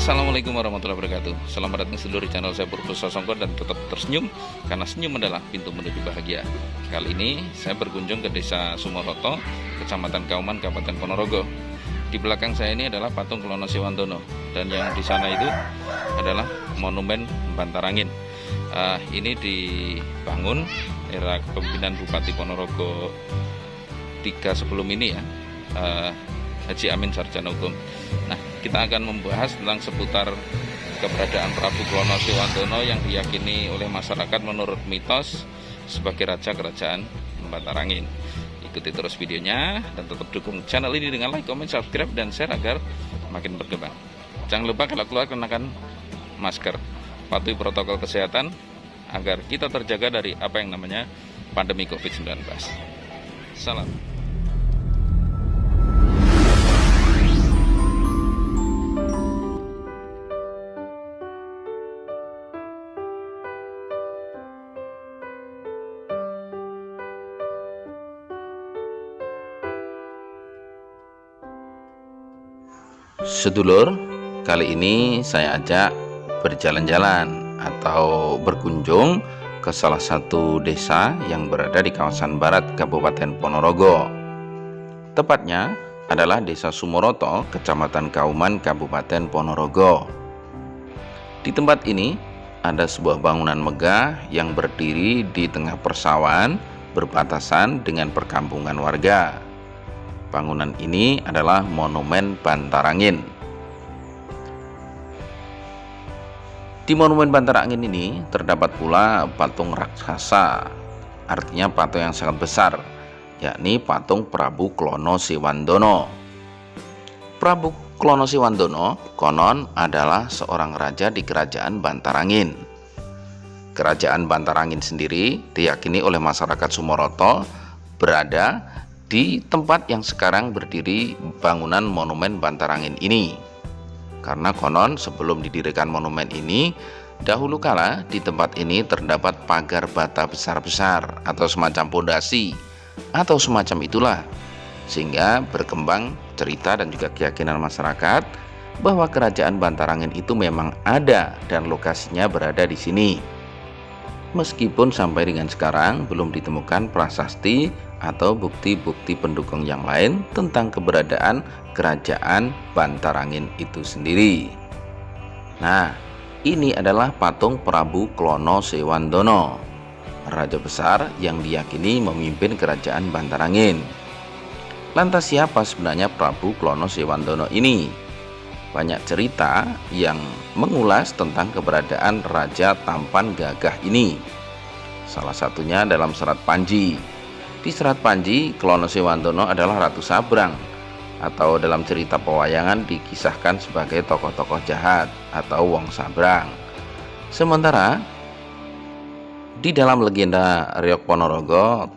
Assalamualaikum warahmatullahi wabarakatuh. Selamat datang seluruh channel saya Profesor Songko, dan tetap tersenyum karena senyum adalah pintu menuju bahagia. Kali ini saya berkunjung ke Desa Sumoroto, Kecamatan Kauman, Kabupaten Ponorogo. Di belakang saya ini adalah patung Klono Sewangdono, dan yang di sana itu adalah Monumen Bantarangin. Ini dibangun era kepemimpinan Bupati Ponorogo 3 sebelum ini ya, Haji Amin Sarjana Hukum. Nah, kita akan membahas tentang seputar keberadaan Prabu Klono Sewangdono yang diyakini oleh masyarakat menurut mitos sebagai raja kerajaan Bantarangin. Ikuti terus videonya dan tetap dukung channel ini dengan like, comment, subscribe, dan share agar makin berkembang. Jangan lupa kalau keluar kenakan masker, patuhi protokol kesehatan agar kita terjaga dari apa yang namanya pandemi COVID-19. Salam. Sedulur, kali ini saya ajak berjalan-jalan atau berkunjung ke salah satu desa yang berada di kawasan barat Kabupaten Ponorogo. Tepatnya adalah Desa Sumoroto, Kecamatan Kauman, Kabupaten Ponorogo. Di tempat ini ada sebuah bangunan megah yang berdiri di tengah persawahan berbatasan dengan perkampungan warga. Bangunan ini adalah Monumen Bantarangin. Di Monumen Bantarangin ini terdapat pula patung raksasa, artinya patung yang sangat besar, yakni patung Prabu Klono Sewangdono. Prabu Klono Sewangdono konon adalah seorang raja di Kerajaan Bantarangin. Kerajaan Bantarangin sendiri diyakini oleh masyarakat Sumoroto berada di tempat yang sekarang berdiri bangunan Monumen Bantarangin ini. Karena konon sebelum didirikan monumen ini, dahulu kala di tempat ini terdapat pagar bata besar-besar atau semacam pondasi atau semacam itulah, sehingga berkembang cerita dan juga keyakinan masyarakat bahwa Kerajaan Bantarangin itu memang ada dan lokasinya berada di sini. Meskipun sampai dengan sekarang belum ditemukan prasasti atau bukti-bukti pendukung yang lain tentang keberadaan Kerajaan Bantarangin itu sendiri. Nah, ini adalah patung Prabu Klono Sewangdono, raja besar yang diyakini memimpin Kerajaan Bantarangin. Lantas siapa sebenarnya Prabu Klono Sewangdono ini? Banyak cerita yang mengulas tentang keberadaan raja tampan gagah ini. Salah satunya dalam Serat Panji. Di Serat Panji, Klono Sewangdono adalah Ratu Sabrang, atau dalam cerita pewayangan dikisahkan sebagai tokoh-tokoh jahat atau Wong Sabrang. Sementara di dalam legenda Riok Ponorogo,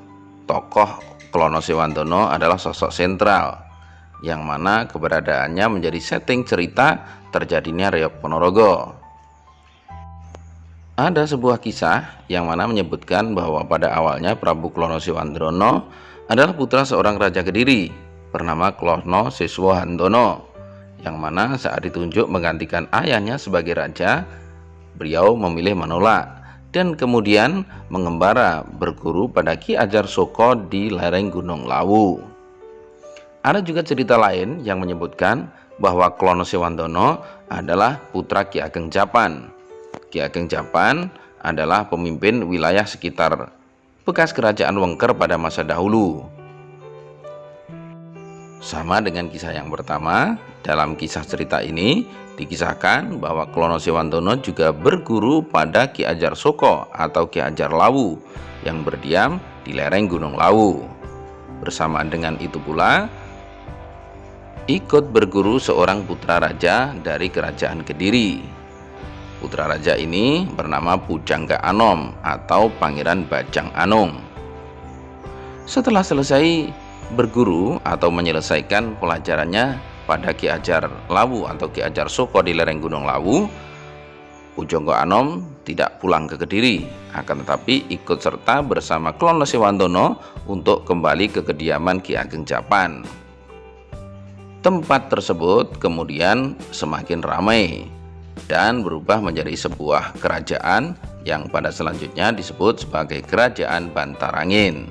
tokoh Klono Sewangdono adalah sosok sentral, yang mana keberadaannya menjadi setting cerita terjadinya Riok Ponorogo. Ada sebuah kisah yang mana menyebutkan bahwa pada awalnya Prabu Klono Sewangdono adalah putra seorang raja Kediri bernama Klono Seswohandono, yang mana saat ditunjuk menggantikan ayahnya sebagai raja, beliau memilih menolak dan kemudian mengembara berguru pada Ki Ajar Soko di lereng Gunung Lawu. Ada juga cerita lain yang menyebutkan bahwa Klono Sewangdono adalah putra Ki Ageng Japan. Ki Ageng Japan adalah pemimpin wilayah sekitar bekas kerajaan Wengker pada masa dahulu. Sama dengan kisah yang pertama, dalam kisah cerita ini dikisahkan bahwa Klono Sewangdono juga berguru pada Ki Ajar Soko atau Ki Ajar Lawu yang berdiam di lereng Gunung Lawu. Bersamaan dengan itu pula ikut berguru seorang putra raja dari kerajaan Kediri. Putra raja ini bernama Pujangga Anom atau Pangeran Bajang Anung. Setelah selesai berguru atau menyelesaikan pelajarannya pada Ki Ajar Lawu atau Ki Ajar Soko di lereng Gunung Lawu, Pujangga Anom tidak pulang ke Kediri, akan tetapi ikut serta bersama Klono Sewangdono untuk kembali ke kediaman Ki Ageng Japan. Tempat tersebut kemudian semakin ramai dan berubah menjadi sebuah kerajaan yang pada selanjutnya disebut sebagai Kerajaan Bantarangin.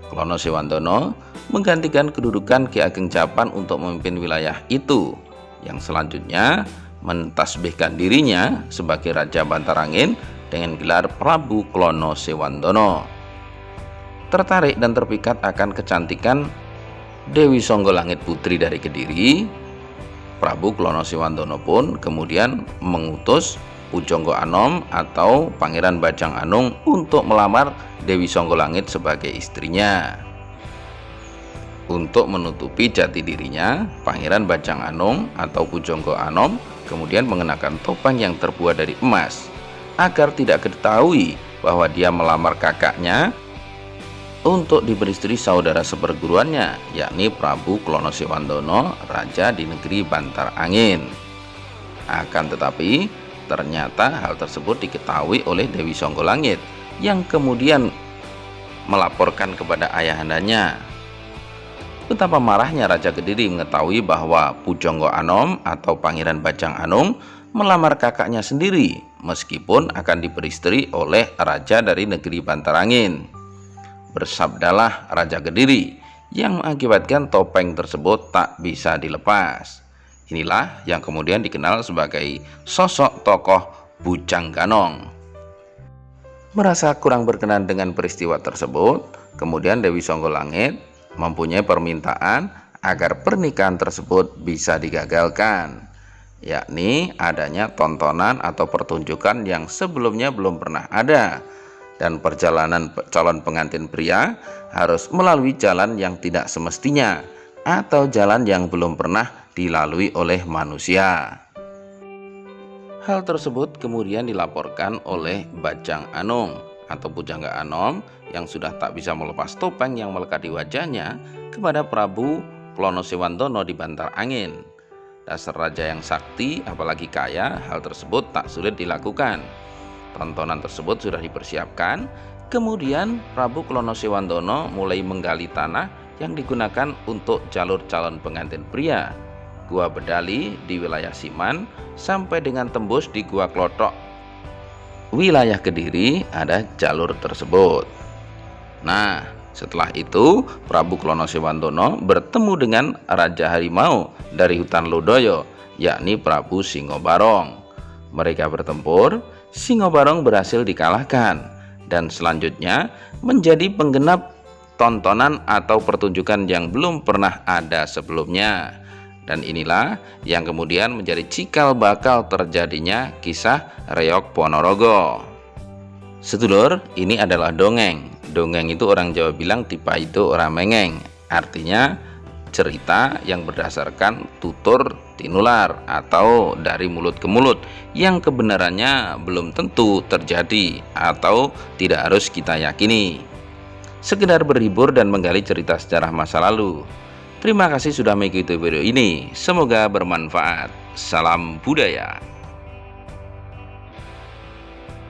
Klono Sewandana menggantikan kedudukan Ki Ageng Japan untuk memimpin wilayah itu, yang selanjutnya mentasbihkan dirinya sebagai Raja Bantarangin dengan gelar Prabu Klono Sewandana. Tertarik dan terpikat akan kecantikan Dewi Songgolangit Putri dari Kediri, Prabu Klono Sewandana pun kemudian mengutus Pujangga Anom atau Pangeran Bajang Anung untuk melamar Dewi Songgolangit sebagai istrinya. Untuk menutupi jati dirinya, Pangeran Bajang Anung atau Pujangga Anom kemudian mengenakan topeng yang terbuat dari emas agar tidak diketahui bahwa dia melamar kakaknya untuk beristri saudara seperguruannya, yakni Prabu Klono Sewandana, raja di negeri Bantarangin. Akan tetapi ternyata hal tersebut diketahui oleh Dewi Songgolangit yang kemudian melaporkan kepada ayahandanya. Betapa marahnya Raja Kediri mengetahui bahwa Pujangga Anom atau Pangeran Bajang Anung melamar kakaknya sendiri meskipun akan diperistri oleh raja dari negeri Bantarangin. Bersabdalah Raja Kediri yang mengakibatkan topeng tersebut tak bisa dilepas. Inilah yang kemudian dikenal sebagai sosok tokoh Bujang Ganong. Merasa kurang berkenan dengan peristiwa tersebut, kemudian Dewi Songgolangit mempunyai permintaan agar pernikahan tersebut bisa digagalkan, yakni adanya tontonan atau pertunjukan yang sebelumnya belum pernah ada, dan perjalanan calon pengantin pria harus melalui jalan yang tidak semestinya atau jalan yang belum pernah dilalui oleh manusia. Hal tersebut kemudian dilaporkan oleh Bajang Anung atau Pujangga Anom yang sudah tak bisa melepas topeng yang melekat di wajahnya kepada Prabu Klono Sewandana di Bantarangin. Dasar raja yang sakti apalagi kaya, hal tersebut tak sulit dilakukan. Tontonan tersebut sudah dipersiapkan. Kemudian Prabu Klono Sewandana mulai menggali tanah yang digunakan untuk jalur calon pengantin pria, Gua Bedali di wilayah Siman sampai dengan tembus di Gua Klothok, wilayah Kediri, ada jalur tersebut. Nah, setelah itu Prabu Klono Sewandana bertemu dengan Raja Harimau dari hutan Lodaya, yakni Prabu Singobarong. Mereka bertempur, Singobarong berhasil dikalahkan dan selanjutnya menjadi penggenap tontonan atau pertunjukan yang belum pernah ada sebelumnya. Dan inilah yang kemudian menjadi cikal bakal terjadinya kisah Reog Ponorogo. Sedulur, ini adalah dongeng. Dongeng itu orang Jawa bilang tipa itu orang mengeng, artinya cerita yang berdasarkan tutur tinular atau dari mulut ke mulut yang kebenarannya belum tentu terjadi atau tidak harus kita yakini. Sekedar berhibur dan menggali cerita sejarah masa lalu. Terima kasih sudah mengikuti video ini. Semoga bermanfaat. Salam budaya.